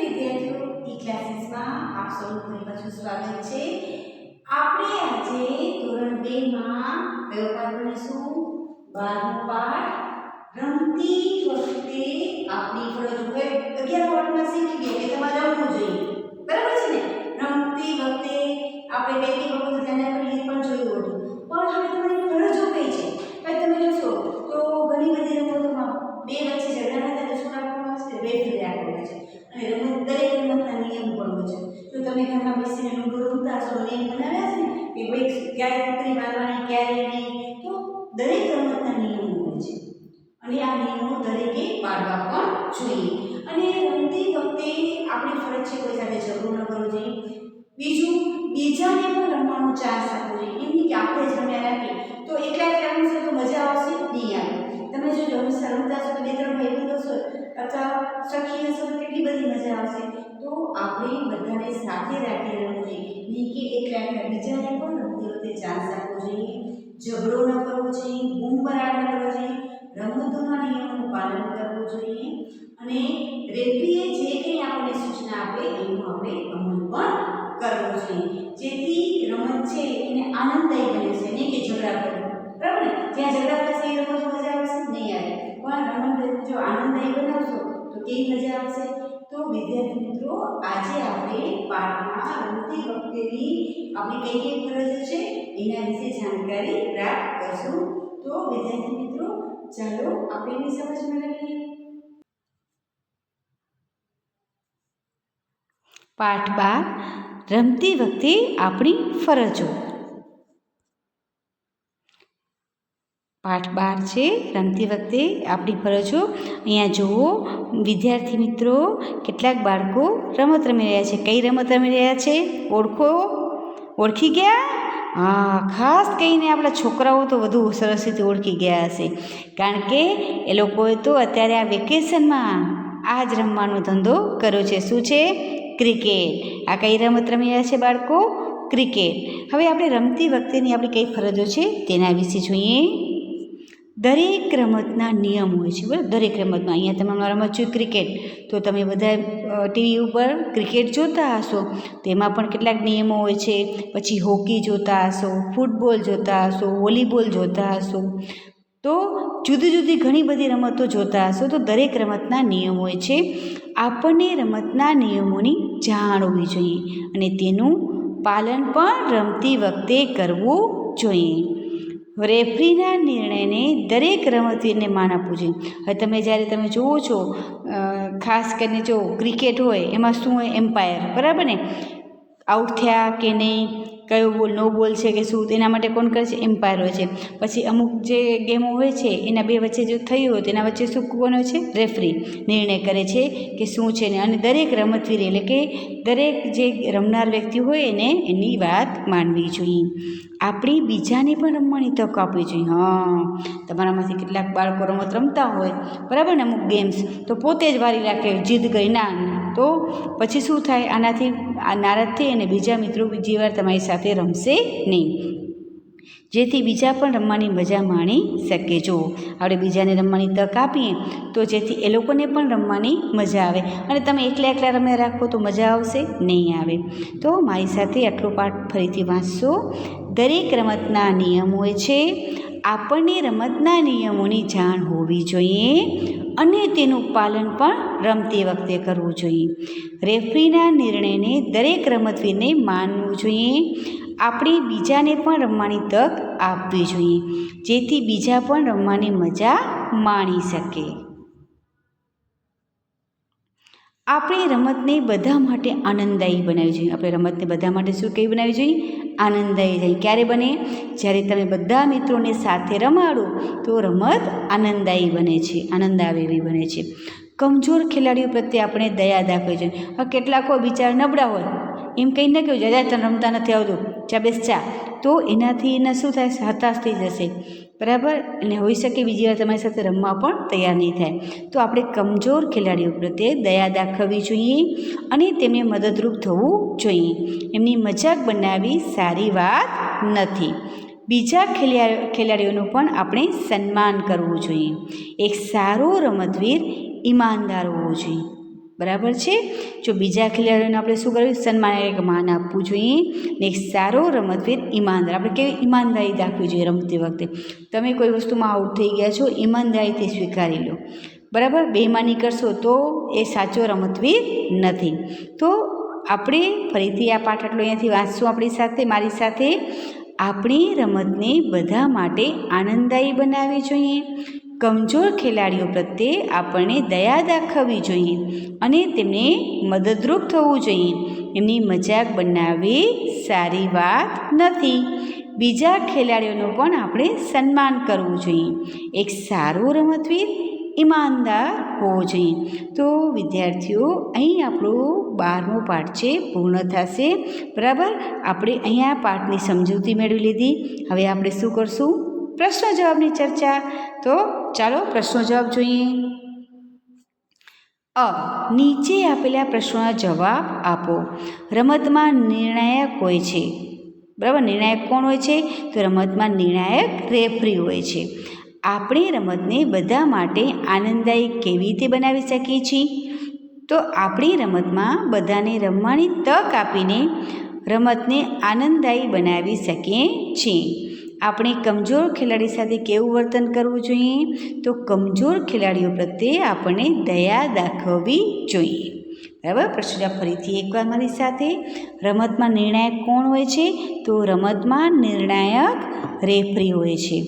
વિદ્યાર્થીઓ ક્લાસીસમાં આપ સૌનું ફરી પાછું સ્વાગત છે। આપણે આજે ધોરણ 2 માં કયો પાઠ ભણીશું? 12મો પાઠ રમતી વખતે આપણી ફરજો। 11 પાઠમાં શીખી ગયા કે તમારે રમવું જોઈએ, બરાબર છે ને? રમતી વખતે આપણે કઈ કઈ વસ્તુ ધ્યાન રાખવી પણ જોયું હતું, પણ હવે તમારી ફરજો કઈ છે? ભાઈ તમે જોશો તો ઘણી બધી રમતોમાં બે વચ્ચે ઝઘડા ન થાય તો શું રાખવામાં આવે છે? રેફરી રાખવામાં છે। અને રમત દરેક રમતના નિયમ પણ હોય છે। જો તમે ઘરમાં બેસીને લૂડો રમતા હશો, નિયમ બનાવ્યા છે ને કે ભાઈ ક્યારે ટુકડી મારવાની ક્યારે નહીં, તો દરેક રમતના નિયમો હોય છે અને આ નિયમો દરેકે પાળવા પણ જોઈએ। અને રમતી વખતે આપણી ફરજ છે કોઈ સાથે ઝઘડો ન કરવો જોઈએ, બીજું બીજાને પણ રમવાનો ચાન્સ આપવો જોઈએ। એમ નહીં કે આપણે જ રમ્યા રાખીએ તો એકલા એકલા રમશો તો મજા આવશે નહીં આવે। તમે જો હંમેશા રમતા હશો તો બે ત્રણ ભાઈ હશો અથવા સખી હશો તો કેટલી બધી મજા આવશે। તો આપણે બધાને સાથે રાખીને રમવું જોઈએ, નહીં કે એકલા એકલા બીજાને પણ રમતી વખતે ચાન્સ આપવો જોઈએ, ઝઘડો ન કરવો જોઈએ, બૂમબરાડ ન કરવો જોઈએ, રમતોના નિયમોનું પાલન કરવું જોઈએ અને રેફરીએ જે કંઈ આપણને સૂચના આપે એનું આપણે અમલ પણ કરવો જોઈએ, જેથી રમત છે એને આનંદદાયી બને છે, નહીં કે ઝઘડા કરે, બરાબર ને? જ્યાં ઝઘડા થશે એ રમત મજા આવશે નહીં આવે, પણ રમત જો આનંદદાયી બનાવશો તો કેવી મજા આવશે? તો વિદ્યાર્થી મિત્રો, આજે આપણે પાઠમાં રમતી વખતેની આપણી કઈ કઈ ફરજો છે એના વિશે જાણકારી પ્રાપ્ત કરશું। તો વિદ્યાર્થી મિત્રો, ચાલો આપણે એની સમજ મેળવીએ। પાઠ 12 રમતી વખતે આપણી ફરજો। પાઠ 12 છે રમતી વખતે આપણી ફરજો। અહીંયા જુઓ વિદ્યાર્થી મિત્રો, કેટલાક બાળકો રમત રમી રહ્યા છે। કઈ રમત રમી રહ્યા છે? ઓળખી ગયા? હા, ખાસ કહીને આપણા છોકરાઓ તો વધુ સરસ રીતે ઓળખી ગયા હશે, કારણ કે એ લોકોએ તો અત્યારે આ વેકેશનમાં આ જ રમવાનો ધંધો કર્યો છે। શું છે? ક્રિકેટ। આ કઈ રમત રમી રહ્યા છે બાળકો? ક્રિકેટ। હવે આપણે રમતી વખતેની આપણી કઈ ફરજો છે તેના વિશે જોઈએ। દરેક રમતના નિયમ હોય છે, બરાબર? દરેક રમતમાં અહીંયા તમે રમત છે ક્રિકેટ, તો તમે બધા ટીવી ઉપર ક્રિકેટ જોતા હશો, તેમાં પણ કેટલાક નિયમો હોય છે। પછી હોકી જોતા હશો, ફૂટબોલ જોતા હશો, વોલીબોલ જોતા હશો, તો જુદી જુદી ઘણી બધી રમતો જોતા હશો, તો દરેક રમતના નિયમ હોય છે। આપણને રમતના નિયમોની જાણ હોવી જોઈએ અને તેનું પાલન પણ રમતી વખતે કરવું જોઈએ। રેફરીના નિર્ણયને દરેક રમતવીરને માન આપવું જોઈએ। હવે જ્યારે તમે જુઓ છો, ખાસ કરીને જો ક્રિકેટ હોય એમાં શું હોય? એમ્પાયર, બરાબર ને? આઉટ થયા કે નહીં, કયો બોલ નો બોલ છે કે શું, તેના માટે કોણ કરે છે? એમ્પાયર હોય છે। પછી અમુક જે ગેમો હોય છે એના બે વચ્ચે જો થયું હોય તેના વચ્ચે શું કોણ હોય છે? રેફરી નિર્ણય કરે છે કે શું છે ને, અને દરેક રમતવીર એટલે કે દરેક જે રમનાર વ્યક્તિ હોય એને એની વાત માનવી જોઈએ। આપણે બીજાને પણ રમવાની તક આપવી જોઈએ। હા, તમારામાંથી કેટલાક બાળકો રમત રમતા હોય, બરાબર ને, અમુક ગેમ્સ, તો પોતે જ વારી રાખે, જીદ કરી ના, તો પછી શું થાય? આનાથી નારાજ થઈ અને બીજા મિત્રો બીજી વાર તમારી સાથે રમશે નહીં, જેથી બીજા પણ રમવાની મજા માણી શકે। જો આપણે બીજાને રમવાની તક આપીએ તો જેથી એ લોકોને પણ રમવાની મજા આવે, અને તમે એકલા એકલા રમ્યા રાખો તો મજા આવશે નહીં આવે। તો મારી સાથે આટલો પાઠ ફરીથી વાંચશો। દરેક રમતના નિયમ હોય છે, આપણને રમતના નિયમોની જાણ હોવી જોઈએ અને તેનું પાલન પણ રમતી વખતે કરવું જોઈએ। રેફરીના નિર્ણયને દરેક રમતવીરને માનવું જોઈએ। આપણે બીજાને પણ રમવાની તક આપવી જોઈએ, જેથી બીજા પણ રમવાની મજા માણી શકે। આપણે રમતને બધા માટે આનંદદાયી બનાવવી જોઈએ। આપણે રમતને બધા માટે શું કેવી બનાવવી જોઈએ? આનંદદાયી જાય। ક્યારે બને? જ્યારે તમે બધા મિત્રોને સાથે રમાડો તો રમત આનંદદાયી બને છે, આનંદ આવે એવી બને છે। કમજોર ખેલાડીઓ પ્રત્યે આપણે દયા દાખવવી જોઈએ। હવે કેટલાક બિચારા નબળા હોય, એમ કંઈ ન કહેવું જાય તને રમતા નથી આવતું, ચા બેસ ચા, તો એનાથી એને શું થાય? હતાશ થઈ જશે, બરાબર? અને હોઈ શકે બીજી વાર તમારી સાથે રમવા પણ તૈયાર નહીં થાય। તો આપણે કમજોર ખેલાડીઓ પ્રત્યે દયા દાખવવી જોઈએ અને તેમને મદદરૂપ થવું જોઈએ। એમની મજાક બનાવવી સારી વાત નથી। બીજા ખેલાડીઓનું પણ આપણે સન્માન કરવું જોઈએ। એક સારો રમતવીર ઈમાનદાર હોવો જોઈએ। બરાબર છે. જો બીજા ખેલાડીઓને આપણે શું કરવું, સન્માન એટલે કે માન આપવું જોઈએ. ને એક સારો રમતવીર ઈમાનદાર, આપણે કેવી ઈમાનદારી દાખવવી જોઈએ રમતી વખતે. તમે કોઈ વસ્તુમાં આઉટ થઈ ગયા છો, ઈમાનદારીથી સ્વીકારી લો. બરાબર, બેઈમાની કરશો તો એ સાચો રમતવીર નથી. તો આપણે ફરીથી આ પાઠ આટલો અહીંયાથી વાંચશું આપણી સાથે, મારી સાથે. આપણી રમતને બધા માટે આનંદદાયી બનાવવી જોઈએ. કમજોર ખેલાડીઓ પ્રત્યે આપણને દયા દાખવવી જોઈએ અને તેમને મદદરૂપ થવું જોઈએ. એમની મજાક બનાવવી સારી વાત નથી. બીજા ખેલાડીઓનું પણ આપણે સન્માન કરવું જોઈએ. એક સારો રમતવીર ઈમાનદાર હોવો જોઈએ. તો વિદ્યાર્થીઓ, અહીં આપણો 12મો પાઠ છે પૂર્ણ થશે. બરાબર, આપણે અહીંયા પાઠની સમજૂતી મેળવી લીધી. હવે આપણે શું કરશું, પ્રશ્નો જવાબની ચર્ચા. તો ચાલો પ્રશ્નો જવાબ જોઈએ. નીચે આપેલા પ્રશ્નોના જવાબ આપો. રમતમાં નિર્ણાયક હોય છે. બરાબર, નિર્ણાયક કોણ હોય છે? તો રમતમાં નિર્ણાયક રેફરી હોય છે. આપણે રમતને બધા માટે આનંદદાયી કેવી રીતે બનાવી શકીએ છીએ? તો આપણી રમતમાં બધાને રમવાની તક આપીને રમતને આનંદદાયી બનાવી શકીએ છીએ. આપણે કમજોર ખેલાડી સાથે કેવું વર્તન કરવું જોઈએ? તો કમજોર ખેલાડીઓ પ્રત્યે આપણને દયા દાખવવી જોઈએ. બરાબર, પ્રશ્ન ફરીથી એકવાર મારી સાથે. રમતમાં નિર્ણાયક કોણ હોય છે? તો રમતમાં નિર્ણાયક રેફરી હોય છે.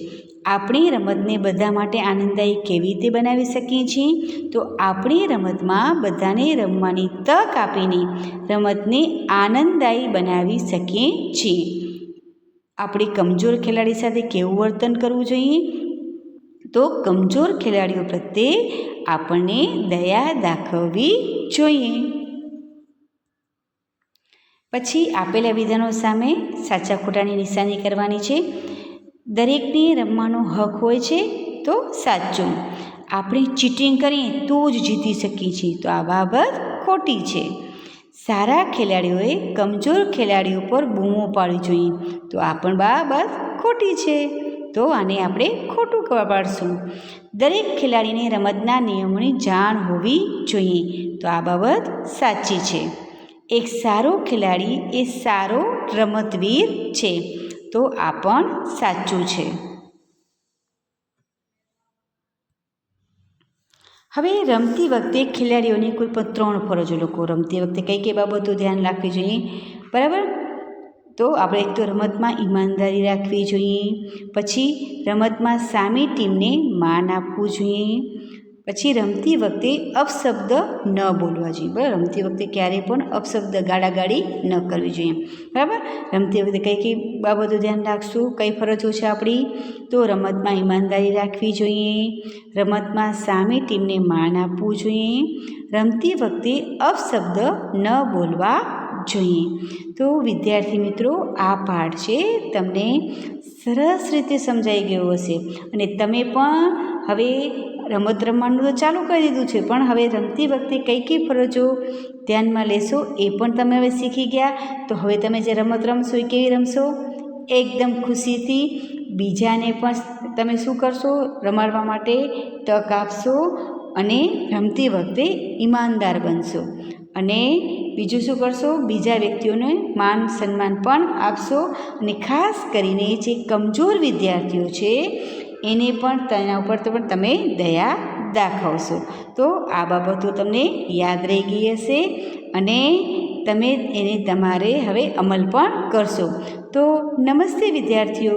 આપણી રમતને બધા માટે આનંદદાયી કેવી રીતે બનાવી શકીએ છીએ? તો આપણી રમતમાં બધાને રમવાની તક આપીને રમતને આનંદદાયી બનાવી શકીએ છીએ. આપણે કમજોર ખેલાડી સાથે કેવું વર્તન કરવું જોઈએ? તો કમજોર ખેલાડીઓ પ્રત્યે આપણને દયા દાખવવી જોઈએ. પછી આપેલા વિધાનો સામે સાચા ખોટાની નિશાની કરવાની છે. દરેકને રમવાનો હક હોય છે તો સાચું. આપણે ચીટિંગ કરીએ તો જ જીતી શકીએ છીએ, તો આ બાબત ખોટી છે. સારા ખેલાડીઓએ કમજોર ખેલાડીઓ પર બૂમો પાડવી જોઈએ, તો આ પણ બાબત ખોટી છે. તો આને આપણે ખોટું પાડશું. દરેક ખેલાડીને રમતના નિયમોની જાણ હોવી જોઈએ, તો આ બાબત સાચી છે. એક સારો ખેલાડી એ સારો રમતવીર છે, તો આ પણ સાચું છે. હવે રમતી વખતે ખેલાડીઓની કોઈ પણ 3 ફરજો લખો. રમતી વખતે કઈ કઈ બાબતો ધ્યાન રાખવી જોઈએ? બરાબર, તો આપણે એક તો રમતમાં ઈમાનદારી રાખવી જોઈએ. પછી રમતમાં સામી ટીમને માન આપવું જોઈએ. પછી રમતી વખતે અપશબ્દ ન બોલવા જોઈએ. બરાબર, રમતી વખતે ક્યારેય પણ અપશબ્દ ગાળાગાળી ન કરવી જોઈએ. બરાબર, રમતી વખતે કઈ કઈ બાબતો ધ્યાન રાખશું, કઈ ફરજો છે આપણી? તો રમતમાં ઈમાનદારી રાખવી જોઈએ. રમતમાં સામી ટીમને માન આપવું જોઈએ. રમતી વખતે અપશબ્દ ન બોલવા જોઈએ. તો વિદ્યાર્થી મિત્રો, આ પાઠ છે તમને સરસ રીતે સમજાઈ ગયો હશે અને તમે પણ હવે રમત રમવાનું તો ચાલુ કરી દીધું છે, પણ હવે રમતી વખતે કઈ કઈ ફરજો ધ્યાનમાં લેશો એ પણ તમે હવે શીખી ગયા. તો હવે તમે જે રમત રમશો એ કેવી રમશો? એકદમ ખુશીથી. બીજાને પણ તમે શું કરશો? રમાડવા માટે તક આપશો અને રમતી વખતે ઈમાનદાર બનશો. અને બીજું શું કરશો? બીજા વ્યક્તિઓને માન સન્માન પણ આપશો અને ખાસ કરીને જે કમજોર વિદ્યાર્થીઓ છે એને પણ તેના ઉપર તો પણ તમે દયા દાખવશો. તો આ બાબતો તમને યાદ રહી ગઈ હશે અને તમે એને તમારે હવે અમલ પણ કરશો. તો નમસ્તે વિદ્યાર્થીઓ.